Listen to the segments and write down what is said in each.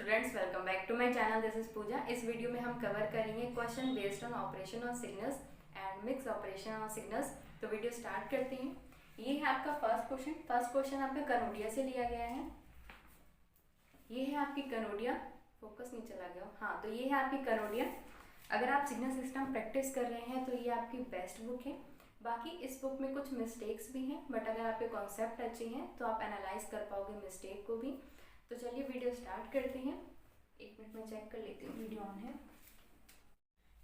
Students, welcome back to my channel. This is Pooja. इस video में हम कवर करेंगे question based on operation on signals and mix operation on signals. तो video start करते हैं। ये है आपका फर्स्ट क्वेश्चन आपका कनोडिया से लिया गया है। ये है आपकी कनोडिया, फोकस नहीं चला गया, हाँ, तो ये है आपकी कनोडिया। अगर आप सिग्नल सिस्टम प्रैक्टिस कर रहे हैं तो ये आपकी बेस्ट बुक है। बाकी इस बुक में कुछ मिस्टेक्स भी हैं, बट अगर आपके कॉन्सेप्ट अच्छे हैं तो आप एनालाइज कर पाओगे मिस्टेक को भी। तो चलिए वीडियो स्टार्ट करते हैं। एक मिनट में चेक कर लेती हूँ वीडियो ऑन है।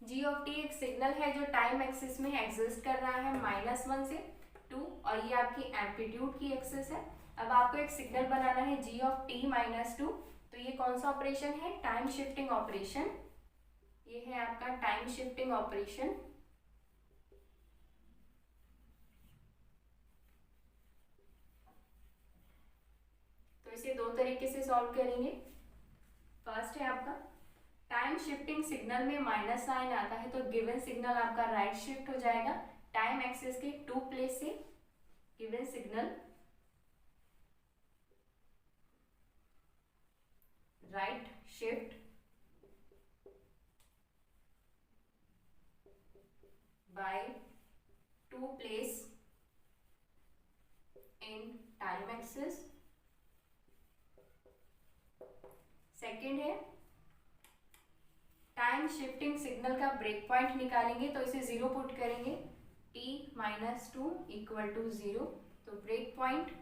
जी ऑफ टी एक सिग्नल है जो टाइम एक्सिस में एग्जिस्ट कर रहा है -1 से 2, और ये आपकी एम्पलीट्यूड की एक्सिस है। अब आपको एक सिग्नल बनाना है जी ऑफ टी -2। तो ये कौन सा ऑपरेशन है? Time shifting operation. ये है आपका टाइम शिफ्टिंग ऑपरेशन। तो इसे दो तरीके से सॉल्व करेंगे। फर्स्ट है आपका टाइम शिफ्टिंग सिग्नल में माइनस साइन आता है तो गिवन सिग्नल आपका राइट शिफ्ट हो जाएगा टाइम एक्सिस के 2 प्लेस से। Given signal right shift by 2 place in time axis। Second है टाइम शिफ्टिंग सिग्नल का ब्रेक पॉइंट निकालेंगे तो इसे 0 पुट करेंगे, t -2 इक्वल टू 0। तो break point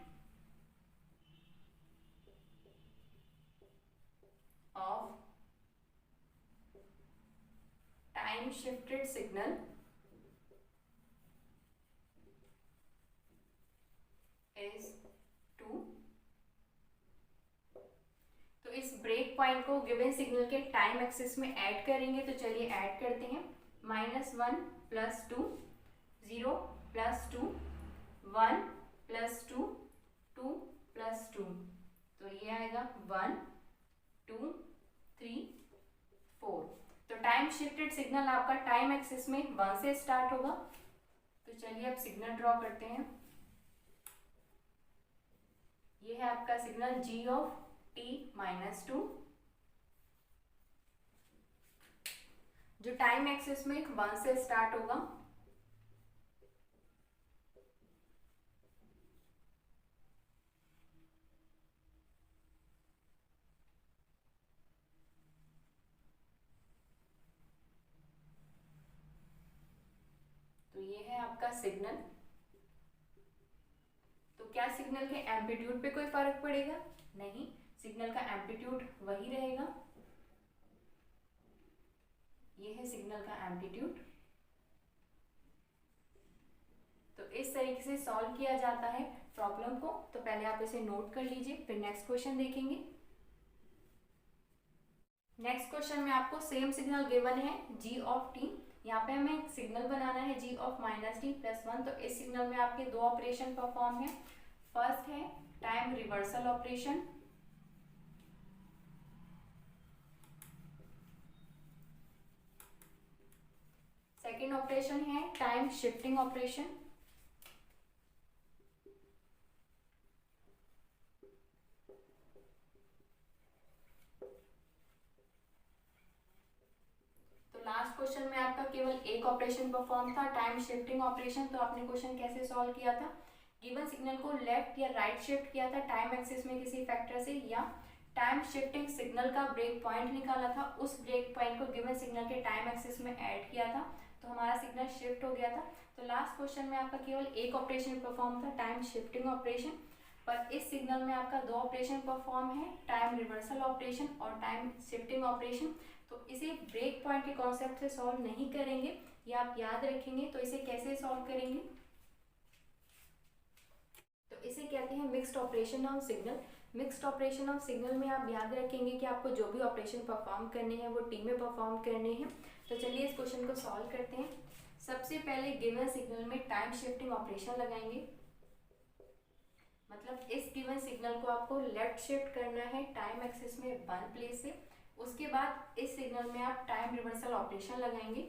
of time shifted signal is 2। तो इस ब्रेक पॉइंट को गिवन सिग्नल के टाइम एक्सिस में ऐड करेंगे। तो चलिए ऐड करते हैं। -1 + 2, 0 + 2, 1 + 2, 2 + 2। तो ये आएगा 1 2 3 4। तो टाइम शिफ्टेड सिग्नल आपका टाइम एक्सिस में 1 से स्टार्ट होगा। तो चलिए अब सिग्नल ड्रॉ करते हैं। ये है आपका सिग्नल जी ऑफ t -2 जो टाइम एक्सिस में 1 से स्टार्ट होगा। तो ये है आपका सिग्नल। तो क्या सिग्नल के एम्पलीट्यूड पे कोई फर्क पड़ेगा? नहीं, सिग्नल का एम्पलीट्यूड वही रहेगा। ये है सिग्नल का एम्पलीट्यूड। तो इस तरीके से सॉल्व किया जाता है प्रॉब्लम को। तो पहले आप इसे नोट कर लीजिए, फिर नेक्स्ट क्वेश्चन देखेंगे। नेक्स्ट क्वेश्चन में आपको सेम सिग्नल गिवन है जी ऑफ टी। यहाँ पे हमें सिग्नल बनाना है जी ऑफ -t + 1। तो इस सिग्नल में आपके दो ऑपरेशन परफॉर्म है। फर्स्ट है time reversal operation, second operation है टाइम शिफ्टिंग ऑपरेशन। तो लास्ट क्वेश्चन में आपका केवल एक ऑपरेशन परफॉर्म था, टाइम शिफ्टिंग ऑपरेशन। तो आपने क्वेश्चन कैसे सॉल्व किया था? गिवन सिग्नल को लेफ्ट या राइट शिफ्ट किया था टाइम एक्सिस में किसी फैक्टर से, या टाइम शिफ्टिंग सिग्नल का ब्रेक पॉइंट निकाला था, उस ब्रेक पॉइंट को गिवन सिग्नल के टाइम एक्सिस में ऐड किया था, तो हमारा सिग्नल शिफ्ट हो गया था। तो लास्ट क्वेश्चन में आपका केवल एक ऑपरेशन परफॉर्म था, टाइम शिफ्टिंग ऑपरेशन। पर इस सिग्नल में आपका दो ऑपरेशन परफॉर्म है, टाइम रिवर्सल ऑपरेशन और टाइम शिफ्टिंग ऑपरेशन। तो इसे ब्रेक पॉइंट के कॉन्सेप्ट से सॉल्व नहीं करेंगे, ये आप याद रखेंगे। तो इसे कैसे सॉल्व करेंगे? तो इसे कहते हैं mixed operation of signal. Mixed operation of signal में आप याद रखेंगे कि आपको जो भी ऑपरेशन परफॉर्म करने हैं वो टी में परफॉर्म करने हैं। तो चलिए इस क्वेश्चन को सॉल्व करते हैं। सबसे पहले गिवन सिग्नल में टाइम शिफ्टिंग ऑपरेशन लगाएंगे। मतलब इस गिवन सिग्नल को आपको लेफ्ट शिफ्ट करना है टाइम एक्सिस में 1 प्लेस से। उसके बाद इस सिग्नल में आप टाइम रिवर्सल ऑपरेशन लगाएंगे।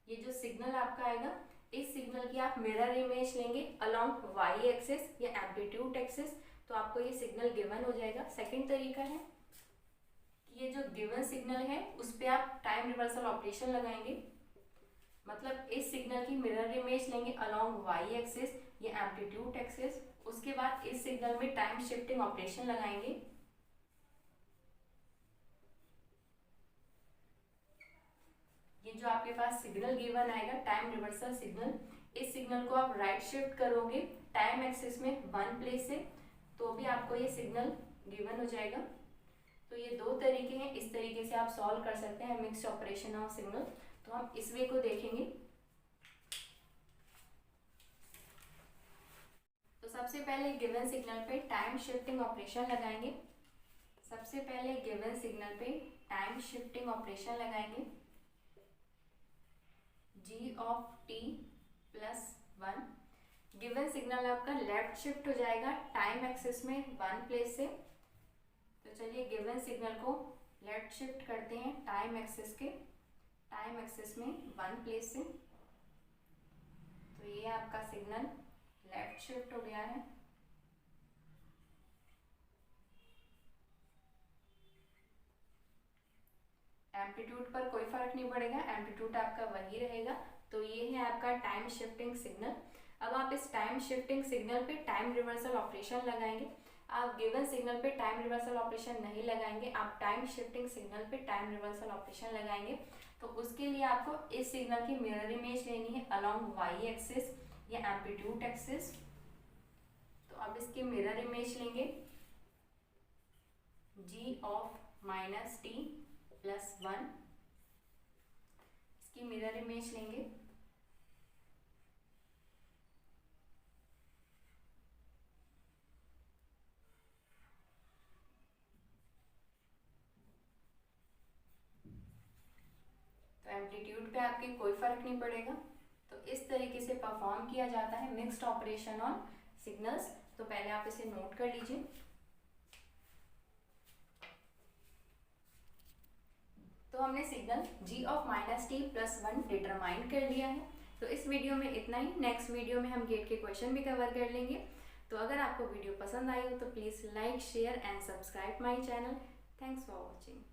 ये जो सिग्नल आपका आएगा, इस सिग्नल की आप मिरर इमेज लेंगे अलोंग वाई एक्सिस या एम्पलीट्यूड एक्सिस। तो तो आपको ये सिग्नल गिवन हो जाएगा। सेकंड तरीका है कि ये जो गिवन सिग्नल है उस पर आप टाइम रिवर्सल ऑपरेशन लगाएंगे, मतलब इस सिग्नल की मिरर इमेज लेंगे अलोंग वाई एक्सिस या एम्पलीट्यूड एक्सिस। उसके बाद इस सिग्नल में टाइम शिफ्टिंग ऑपरेशन लगाएंगे। ये जो आपके पास सिग्नल गिवन आएगा टाइम रिवर्सल सिग्नल, इस सिग्नल को आप राइट शिफ्ट करोगे टाइम एक्सिस में 1 प्लेस से, तो भी आपको ये सिग्नल गिवन हो जाएगा। तो ये दो तरीके हैं, इस तरीके से आप सॉल्व कर सकते हैं मिक्स्ड ऑपरेशन ऑफ सिग्नल। तो हम इस वे को देखेंगे। तो सबसे पहले गिवन सिग्नल पे टाइम शिफ्टिंग ऑपरेशन लगाएंगे। सबसे पहले गिवन सिग्नल पे टाइम शिफ्टिंग ऑपरेशन लगाएंगे। g of t plus 1, given signal आपका लेफ्ट शिफ्ट हो जाएगा टाइम एक्सिस में 1 प्लेस से। तो चलिए गिवन सिग्नल को लेफ्ट शिफ्ट करते हैं टाइम एक्सिस में 1 प्लेस से। तो ये आपका सिग्नल लेफ्ट शिफ्ट हो गया है। एम्पलीट्यूड पर कोई फर्क नहीं पड़ेगा, एम्पलीट्यूड आपका वही रहेगा। तो ये है आपका टाइम शिफ्टिंग सिग्नल। अब आप इस टाइम शिफ्टिंग सिग्नल पे टाइम रिवर्सल ऑपरेशन लगाएंगे। आप गिवन सिग्नल पे टाइम रिवर्सल ऑपरेशन नहीं लगाएंगे, आप टाइम शिफ्टिंग सिग्नल पे टाइम रिवर्सल ऑपरेशन लगाएंगे। तो उसके लिए आपको इस सिग्नल की मिरर इमेज लेनी है अलोंग वाई एक्सिस या एम्पलीट्यूड एक्सिस। तो अब इसकी मिरर इमेज लेंगे g of minus t plus 1, इसकी मिरर इमेज लेंगे। तो एम्पलीट्यूड पे आपके कोई फर्क नहीं पड़ेगा। तो इस तरीके से परफॉर्म किया जाता है मिक्स्ड ऑपरेशन ऑन सिग्नल्स। तो पहले आप इसे नोट कर लीजिए। तो हमने signal g of minus t plus 1 determine कर लिया है। तो इस वीडियो में इतना ही। नेक्स्ट वीडियो में हम गेट के क्वेश्चन भी कवर कर लेंगे। तो अगर आपको वीडियो पसंद आई हो तो please like share and subscribe my channel. Thanks for watching.